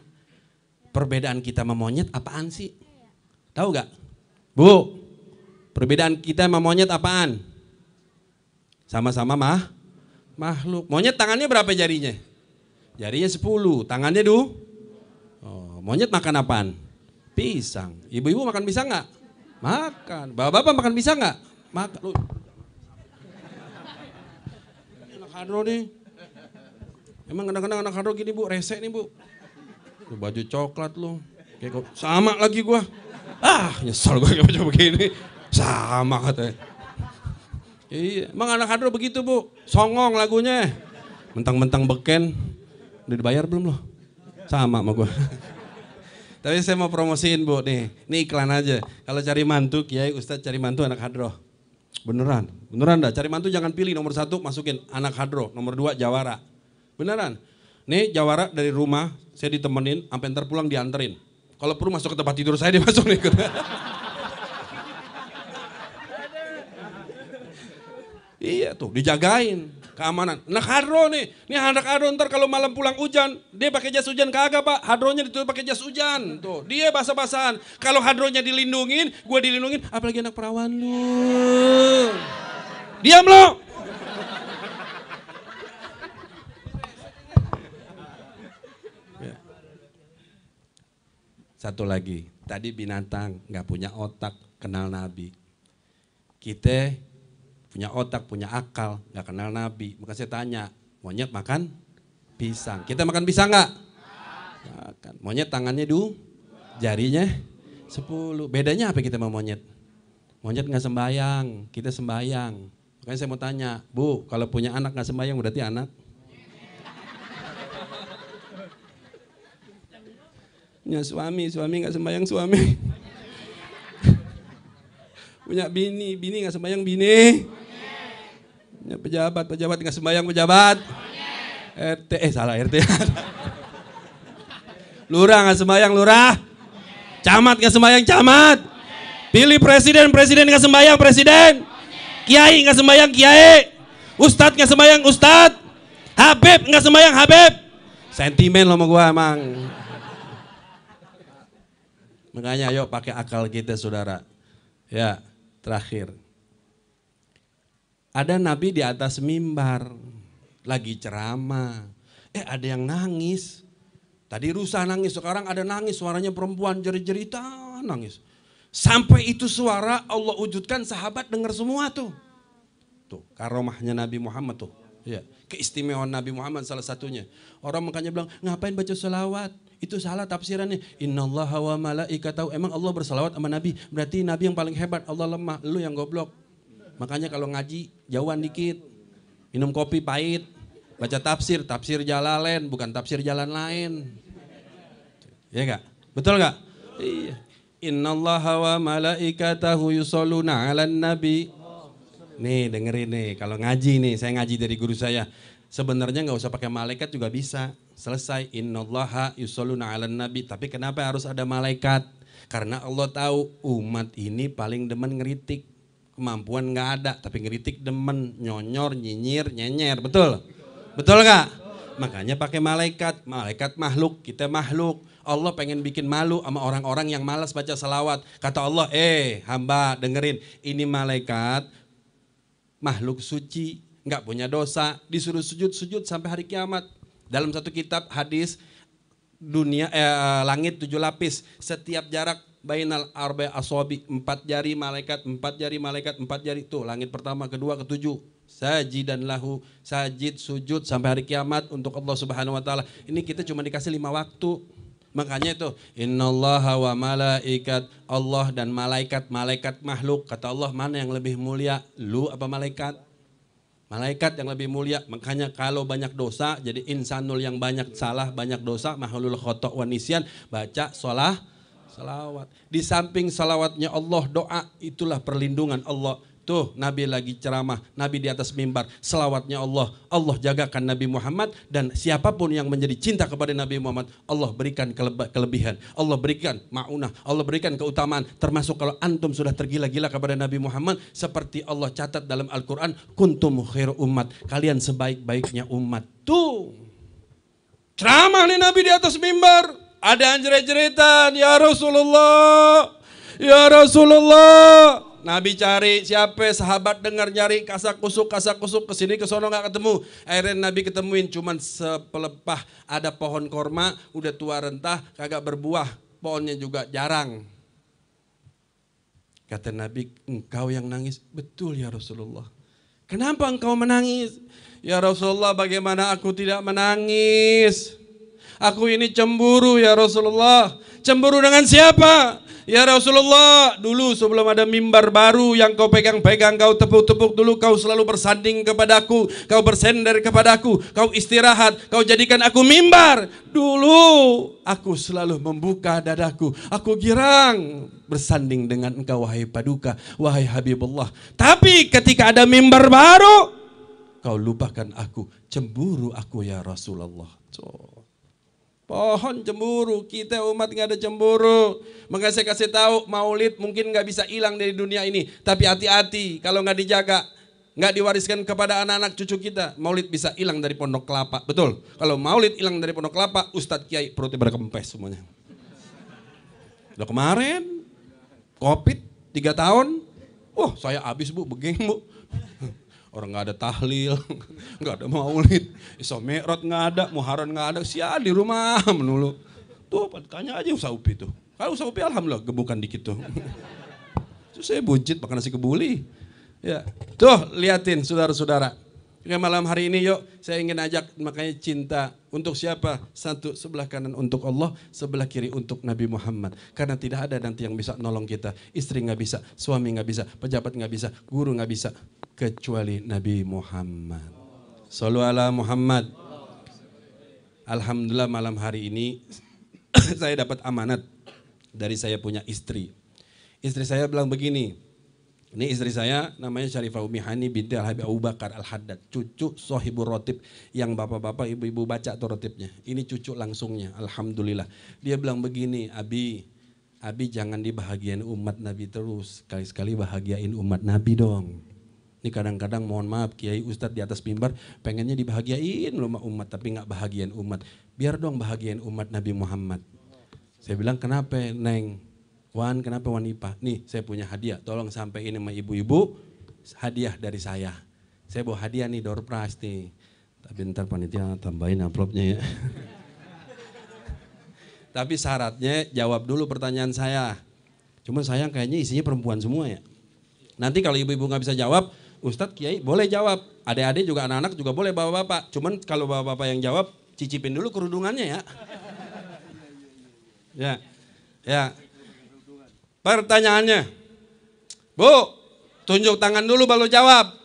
perbedaan kita sama monyet apaan sih? Tahu gak? Bu, perbedaan kita sama monyet apaan? Sama-sama makhluk. Monyet tangannya berapa jarinya? Jarinya 10, tangannya monyet makan apaan? Pisang. Ibu-ibu makan pisang gak? Makan. Bapak-bapak makan pisang gak? Makan. Anak hadro nih. Emang kadang-kadang anak hadro gini bu, rese nih bu. Baju coklat lu. Kayak sama lagi gua. Nyesel gua kayak baju begini. Sama katanya. Iya, emang anak hadro begitu bu. Songong lagunya. Mentang-mentang beken. Udah dibayar belum loh? Sama sama gua. Tapi saya mau promosiin bu nih. Ini iklan aja. Kalau cari mantu, kiai, ustadz cari mantu anak hadro. Beneran dah. Cari mantu jangan pilih nomor 1 masukin anak hadro. Nomor 2 jawara. Beneran. Nih jawara dari rumah saya ditemenin sampai ntar pulang dianterin. Kalau perlu masuk ke tempat tidur saya dia masuk nih. Iya tuh dijagain keamanan. Anak hadro nih. Nih anak hadro ntar kalau malam pulang hujan. Dia pakai jas hujan kagak pak. Hadronya ditutup pakai jas hujan. Tuh dia basah-basahan. Kalau hadronya dilindungin. Gue dilindungin. Apalagi anak perawan lu. Diam lo. Satu lagi, tadi binatang gak punya otak, kenal Nabi. Kita punya otak, punya akal, gak kenal Nabi. Maka saya tanya, monyet makan pisang. Kita makan pisang gak? Makan. Monyet tangannya jarinya 10. Bedanya apa kita sama monyet? Monyet gak sembayang, kita sembayang. Makanya saya mau tanya, Bu, kalau punya anak gak sembayang berarti anak? Punya suami gak sembahyang suami. Punya bini gak sembahyang bini. Punya pejabat gak sembahyang pejabat. RT, salah RT. Lurah gak sembahyang lurah. Camat gak sembahyang camat. Pilih presiden gak sembahyang presiden. Kiai gak sembahyang kiai. Ustadz gak sembahyang ustadz. Habib gak sembahyang habib. Sentimen lo sama gua emang. Makanya ayo pakai akal kita saudara. Ya, terakhir. Ada nabi di atas mimbar. Lagi ceramah. Ada yang nangis. Tadi rusa nangis, sekarang ada nangis. Suaranya perempuan jerit-jerita nangis. Sampai itu suara Allah wujudkan sahabat dengar semua tuh. Tuh, karomahnya Nabi Muhammad tuh. Ya, keistimewaan Nabi Muhammad salah satunya. Orang makanya bilang, ngapain baca selawat? Itu salah tafsirannya. Innallaha wa malaikatahu. Emang Allah bersalawat sama Nabi. Berarti Nabi yang paling hebat. Allah lemah. Lu yang goblok. Makanya kalau ngaji jauhan dikit. Minum kopi pahit. Baca tafsir Jalalain. Bukan tafsir jalan lain. Ya gak? Betul gak? Iya. Innallaha wa malaikatahu yusholluna 'alan nabi. Nih dengerin nih. Kalau ngaji nih. Saya ngaji dari guru saya. Sebenarnya gak usah pakai malaikat juga bisa. Selesai, innallaha yusholluna 'alan nabi. Tapi kenapa harus ada malaikat? Karena Allah tahu umat ini paling demen ngeritik. Kemampuan gak ada, tapi ngeritik demen, nyonyor, nyinyir, nyenyer. Betul? Betul gak? Makanya pakai malaikat. Malaikat makhluk, kita makhluk. Allah pengen bikin malu sama orang-orang yang malas baca salawat. Kata Allah, hamba dengerin. Ini malaikat, makhluk suci, gak punya dosa. Disuruh sujud-sujud sampai hari kiamat. Dalam satu kitab hadis langit 7 lapis, setiap jarak bainal arba aswabi 4 jari malaikat, 4 jari malaikat, 4 jari tuh langit pertama, kedua, ketujuh. Sajidan lahu, sajid sujud sampai hari kiamat untuk Allah Subhanahu wa taala. Ini kita cuma dikasih 5 waktu. Makanya itu innallaha wa malaikat, Allah dan malaikat makhluk. Kata Allah, mana yang lebih mulia, lu apa malaikat? Malaikat yang lebih mulia. Makanya kalau banyak dosa, jadi insanul yang banyak salah, banyak dosa, mahlul khotok wa nisyan, baca salawat. Di samping salawatnya Allah, doa itulah perlindungan Allah. Tuh Nabi lagi ceramah, Nabi di atas mimbar, selawatnya Allah, Allah jagakan Nabi Muhammad dan siapapun yang menjadi cinta kepada Nabi Muhammad, Allah berikan kelebihan, Allah berikan ma'unah, Allah berikan keutamaan, termasuk kalau antum sudah tergila-gila kepada Nabi Muhammad, seperti Allah catat dalam Al-Quran, kuntum khairu umat, kalian sebaik-baiknya umat. Tuh, ceramah nih Nabi di atas mimbar, ada yang jerit-jeritan, ya Rasulullah, ya Rasulullah. Nabi cari siapa sahabat dengar nyari kasak kusuk kesini kesono nggak ketemu. Akhirnya Nabi ketemuin cuman sepelepah ada pohon korma udah tua rentah kagak berbuah, pohonnya juga jarang. Kata Nabi, engkau yang nangis? Betul ya Rasulullah. Kenapa engkau menangis? Ya Rasulullah, bagaimana aku tidak menangis? Aku ini cemburu ya Rasulullah. Cemburu dengan siapa? Ya Rasulullah, dulu sebelum ada mimbar baru yang kau pegang-pegang, kau tepuk-tepuk dulu, kau selalu bersanding kepadaku, kau bersender kepadaku, kau istirahat, kau jadikan aku mimbar. Dulu aku selalu membuka dadaku, aku girang bersanding dengan engkau wahai paduka, wahai Habibullah. Tapi ketika ada mimbar baru, kau lupakan aku, cemburu aku ya Rasulullah. Pohon cemburu, kita umat nggak ada cemburu. Maka saya kasih tahu, maulid mungkin nggak bisa hilang dari dunia ini, tapi hati-hati kalau nggak dijaga, nggak diwariskan kepada anak-anak cucu kita, maulid bisa hilang dari Pondok Kelapa. Betul, kalau maulid hilang dari Pondok Kelapa, Ustadz Kiai perutnya berkempes semuanya. Udah kemarin, Covid 3 tahun, wah saya habis bu, begeng bu. Orang nggak ada tahlil, nggak ada maulid, Isra Mi'raj nggak ada, Muharram nggak ada, sial di rumah menulu. Tuh tanya aja Ustaz Upi tuh. Kalau Ustaz Upi alhamdulillah gebukan dikit tuh. Terus saya buncit makan nasi kebuli. Ya, tuh liatin saudara-saudara. Malam hari ini yuk saya ingin ajak, makanya cinta untuk siapa? Satu, sebelah kanan untuk Allah, sebelah kiri untuk Nabi Muhammad. Karena tidak ada nanti yang bisa nolong kita. Istri nggak bisa, suami nggak bisa, pejabat nggak bisa, guru nggak bisa. Kecuali Nabi Muhammad. Shallu ala Muhammad. Alhamdulillah malam hari ini saya dapat amanat dari saya punya istri. Istri saya bilang begini. Ini istri saya namanya Syarifah Umi Hani binti Al-Habib Abu Bakar Al-Haddad. Cucu Sohibur Rotib yang bapak-bapak ibu-ibu baca tuh rotibnya. Ini cucu langsungnya, Alhamdulillah. Dia bilang begini, Abi jangan dibahagiain umat Nabi terus. Sekali-sekali bahagiain umat Nabi dong. Ini kadang-kadang mohon maaf Kiai Ustadz di atas mimbar pengennya dibahagiain loh umat tapi gak bahagiain umat. Biar dong bahagiain umat Nabi Muhammad. Saya bilang kenapa Neng? Wan, kenapa Wan Ipa? Nih saya punya hadiah, tolong sampaikan sama ibu-ibu, hadiah dari saya. Saya bawa hadiah nih, door prize nih. Tapi ntar panitia tambahin amplopnya ya. Tapi syaratnya jawab dulu pertanyaan saya. Cuma sayang kayaknya isinya perempuan semua ya. Nanti kalau ibu-ibu gak bisa jawab, Ustadz Kiai boleh jawab. Adik-adik juga anak-anak juga boleh bapak-bapak. Cuman kalau bapak-bapak yang jawab, cicipin dulu kerudungannya ya. Ya. Pertanyaannya, Bu, tunjuk tangan dulu baru jawab.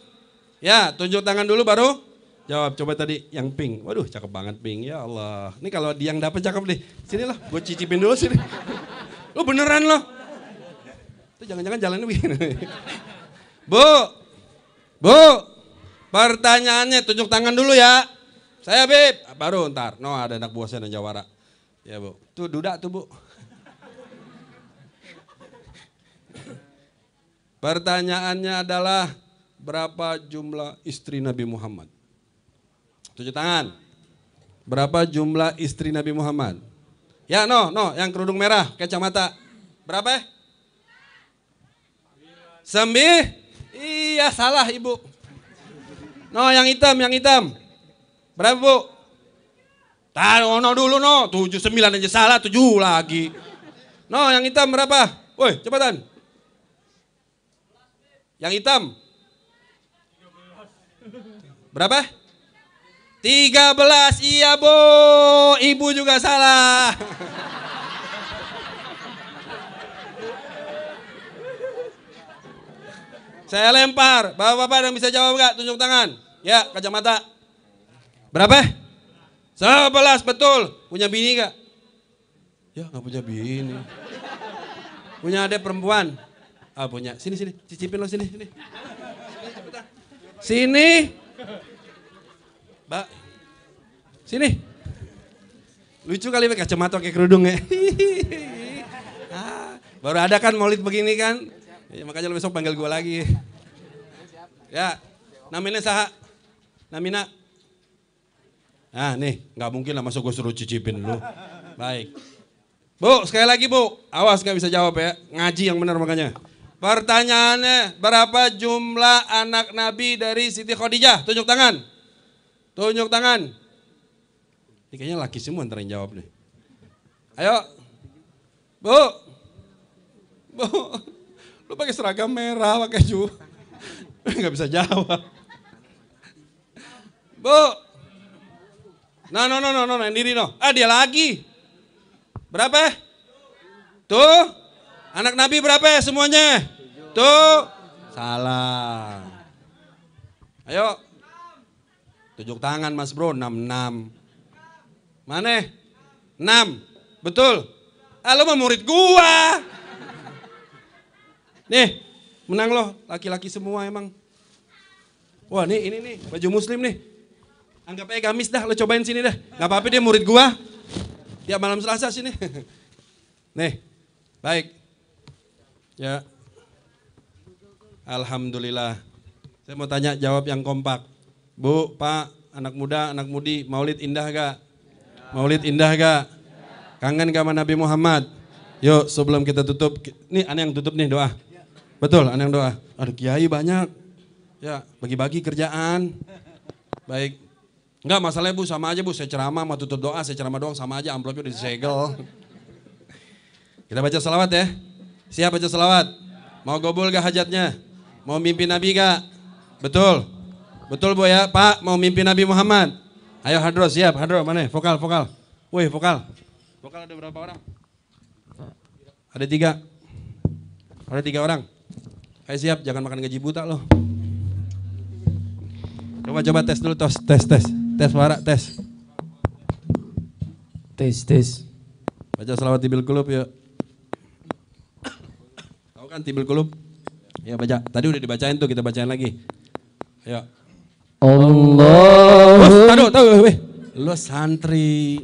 Ya, tunjuk tangan dulu baru jawab. Coba tadi yang pink. Waduh, cakep banget pink. Ya Allah. Ini kalau yang dapat cakep deh. Sini lah, gue cicipin dulu sini. Lu beneran loh. Itu jangan-jangan jalannya begini. Bu, pertanyaannya tunjuk tangan dulu ya. Saya Bib, baru ntar. No, ada anak buah saya dan jawara. Ya Bu, tuh duda tuh Bu. Pertanyaannya adalah berapa jumlah istri Nabi Muhammad? Tunjuk tangan. Berapa jumlah istri Nabi Muhammad? Ya no, yang kerudung merah, kacamata. Berapa? 9? Iya salah ibu. No yang hitam. Berapa Bu? Taruh no dulu no, 7, 9 aja salah, 7 lagi. No yang hitam berapa? Woi cepatan. Yang hitam? Berapa? 13, iya Bu, ibu juga salah. Saya lempar, bapak-bapak yang bisa jawab enggak? Tunjuk tangan. Ya, kacamata. Berapa? 11, betul. Punya bini enggak? Ya, enggak punya bini. Punya adik perempuan? Ah, punya. Sini, cicipin lo sini. Sini. Mbak. Sini. Lucu kali pakai kacamata pakai kerudung ya. Baru ada kan maulid begini kan. Ya, makanya lo besok panggil gue lagi. Ya. Namanya saha? Namina. Nah nih, nggak mungkin lah masuk gue suruh cicipin dulu. Baik. Bu, sekali lagi Bu. Awas nggak bisa jawab ya. Ngaji yang benar makanya. Pertanyaannya, berapa jumlah anak Nabi dari Siti Khadijah? Tunjuk tangan. Tunjuk tangan. Ini kayaknya laki semua ntar yang jawab nih. Ayo. Bu. Bu. Lu pakai seragam merah, pakai baju. Nggak bisa jawab. Bu. No, yang diri no. Ah dia lagi. Berapa? Tuh. Anak Nabi berapa ya semuanya? Tuh. Salah. Ayo. Tunjuk tangan Mas Bro, 66. Mana? 6. Betul. Ah lu mah murid gua. Nih, menang loh. Laki-laki semua emang. Wah nih, ini nih, baju muslim nih. Anggap aja gamis dah, lo cobain sini dah. Gak apa-apa dia murid gua. Tiap malam Selasa sini. Nih, baik. Ya. Alhamdulillah. Saya mau tanya jawab yang kompak. Bu, Pak, anak muda, anak mudi, maulid indah gak? Maulid indah gak? Kangen gak sama Nabi Muhammad? Yuk sebelum kita tutup, nih aneh yang tutup nih doa. Betul, aneh yang doa. Aduh kiai banyak. Ya, bagi-bagi kerjaan. Baik. Enggak masalahnya Bu, sama aja Bu, saya ceramah mau tutup doa, saya ceramah doang sama aja, amplopnya udah disegel. Kita baca selawat ya. Siap baca selawat? Mau gobul gak hajatnya? Mau mimpi Nabi gak? Betul? Betul Bu ya, Pak mau mimpi Nabi Muhammad? Ayo hadro, siap, hadro, mana? Vokal. Wih vokal. Vokal ada berapa orang? Ada 3. Ada 3 orang. Ayo siap, jangan makan gaji buta loh. Coba tes dulu, tes. Tes suara, tes. Tes. Baca selawat Tibil Qulub yuk. Tahu kan Tibil Qulub? Ya baca, tadi udah dibacain tuh, kita bacain lagi. Ayo. Allah. Tahu, weh. Lu santri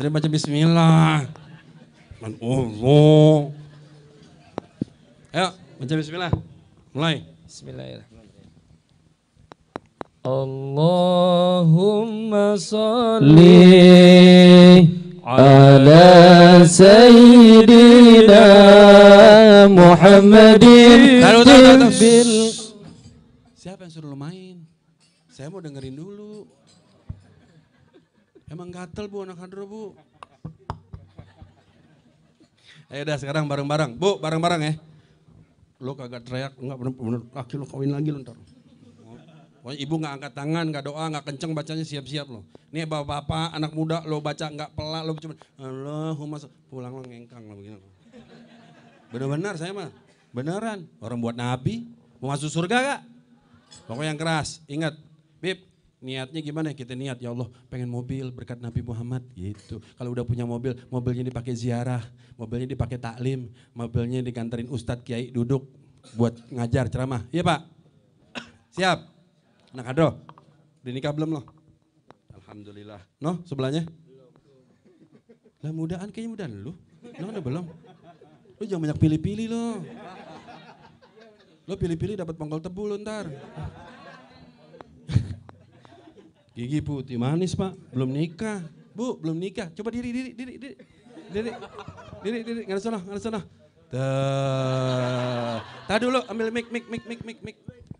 baca bismillah. Allah. Ayo, baca bismillah. Mulai. Bismillahirrahmanirrahim. Allahumma salli ala sayyidina Muhammadin. Taruh. Siapa yang suruh lo main? Saya mau dengerin dulu. Emang gatel Bu anak hadro Bu. Ayo dah sekarang bareng-bareng. Bu bareng-bareng ya. Lo kagak teriak, enggak bener laki lo kawin lagi lo ntar. Pokoknya ibu gak angkat tangan, gak doa, gak kenceng bacanya siap-siap lo. Nih bapak-bapak, anak muda lo baca gak pelak lo cuma Allahumma pulang lo ngengkang lo begini. Bener-bener saya mah, beneran. Orang buat nabi, mau masuk surga gak? Pokoknya yang keras, ingat. Bib, niatnya gimana? Kita niat, ya Allah pengen mobil berkat Nabi Muhammad gitu. Kalau udah punya mobil, mobilnya dipakai ziarah, mobilnya dipakai taklim, mobilnya dikanterin ustadz kiai duduk buat ngajar ceramah. Iya Pak? Siap? Anak hadro, udah nikah belum loh? Alhamdulillah. No, sebelahnya? Lah mudaan kayaknya mudaan lu. Lo kan belum? Lu jangan banyak pilih-pilih lo. Lo pilih-pilih dapat pangkal tebu lo ntar. Gigi putih manis Pak, belum nikah. Bu, belum nikah. Coba diri. Nggak ada sana. Tadi dulu ambil mic.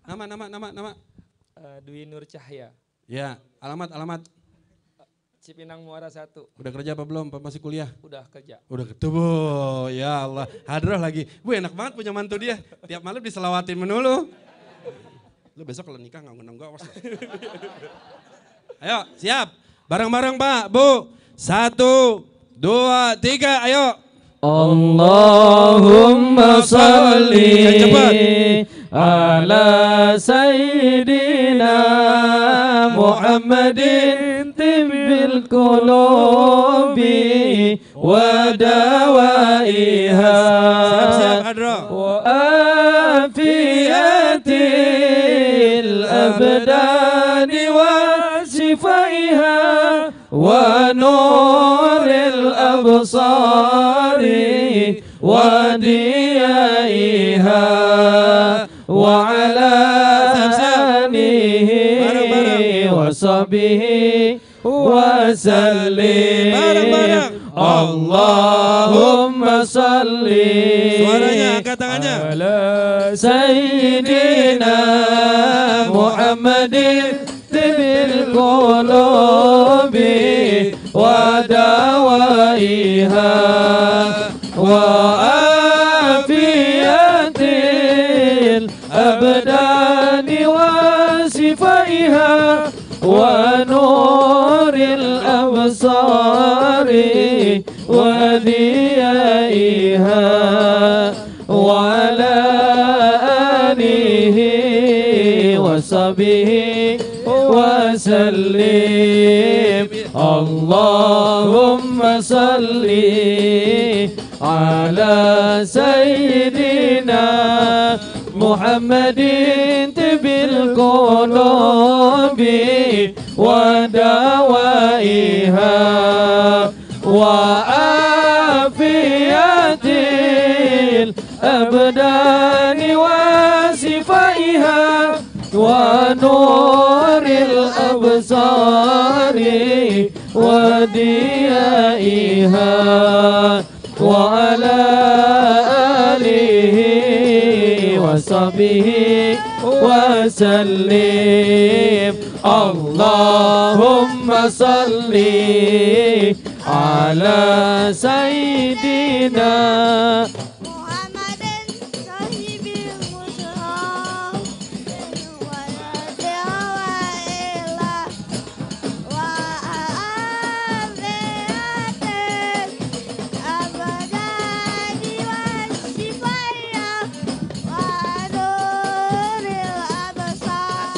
Nama. Dwi Nur Cahya. Ya, alamat. Cipinang Muara 1. Udah kerja apa belum? Masih kuliah? Udah kerja. Udah ketemu. Ya Allah, hadroh lagi. Bu enak banget punya mantu dia. Tiap malam diselawatin melulu. Lu besok kalau nikah nggak ngundang gue awas. Ayo, siap. Bareng-bareng Pak, Bu. 1, 2, 3, ayo. Allahumma salli ala sayyidina Muhammadin tibbil qulubi wa dawaiha wa afiyatil ونور الأبصار وديائها وعلى آله وصحبه وسلم. اللهم صل على سيدنا محمد طب القلوب ودوائها وعافية الأبدان وشفائها ونور الأبصار وديائها وعلى آله وصحبه وسلم. اللهم صل على سيدنا محمد طب القلوب ودوائها وعافية الأبدان وشفائها ونور الأبصار وديائها وعلى آله وصحبه وسلم. اللهم صل على سيدنا محمد صاحب المصحف ولد وإله وعافية الأبدان والشفايا ونور الأبصار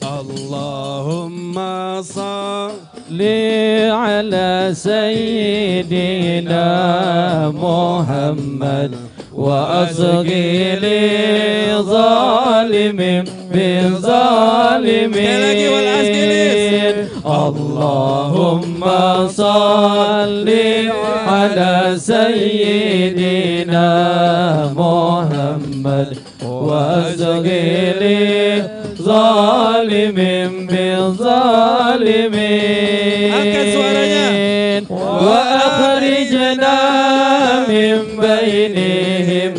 اللهم صل على سيدنا محمد وأصغي لظالم بالظالمين. اللهم صل على سيدنا محمد وأصغي لظالم بالظالمين وأخرجنا من بينهم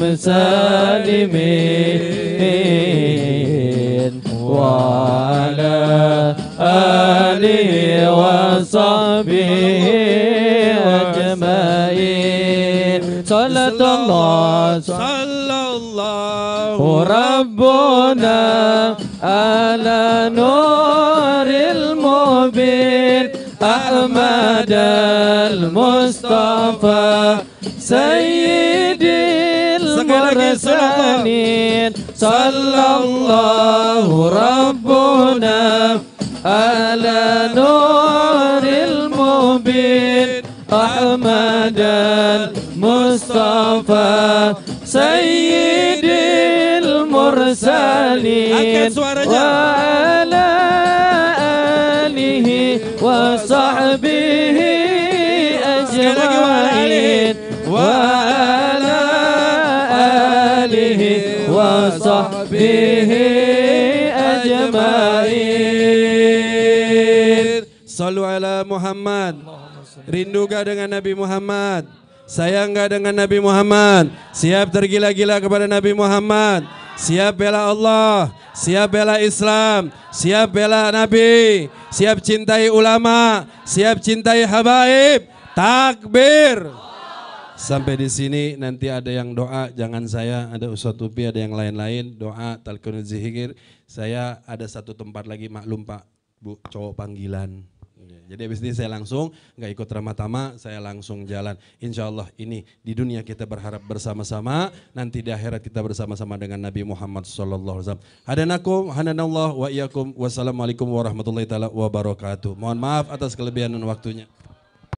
سالمين وعلى آله وصحبه أجمعين. صلاة الله ربنا على نور المبين أحمد المصطفى سيد المرسلين. صلى الله ربنا على نور المبين أحمد المصطفى سيد المرسلين وعلى آله وصحبه أجمعين وعلى آله وصحبه أجمعين. Sallu ala Muhammad. Rindu gak dengan Nabi Muhammad? Sayang gak dengan Nabi Muhammad? Siap tergila-gila kepada Nabi Muhammad? Siap bela Allah? Siap bela Islam? Siap bela Nabi? Siap cintai ulama? Siap cintai habaib? Takbir! Sampai di sini nanti ada yang doa, jangan saya, ada Ustaz Tupi, ada yang lain-lain, doa, talqinul zikir. Saya ada satu tempat lagi, maklum Pak, Bu, cowok panggilan. Jadi habis ini saya langsung, nggak ikut Ramatama, saya langsung jalan. Insya Allah ini di dunia kita berharap bersama-sama, nanti di akhirat kita bersama-sama dengan Nabi Muhammad SAW. Hadanakum, hadanallah wa iyyakum, wassalamualaikum warahmatullahi wabarakatuh. Mohon maaf atas kelebihan dan waktunya.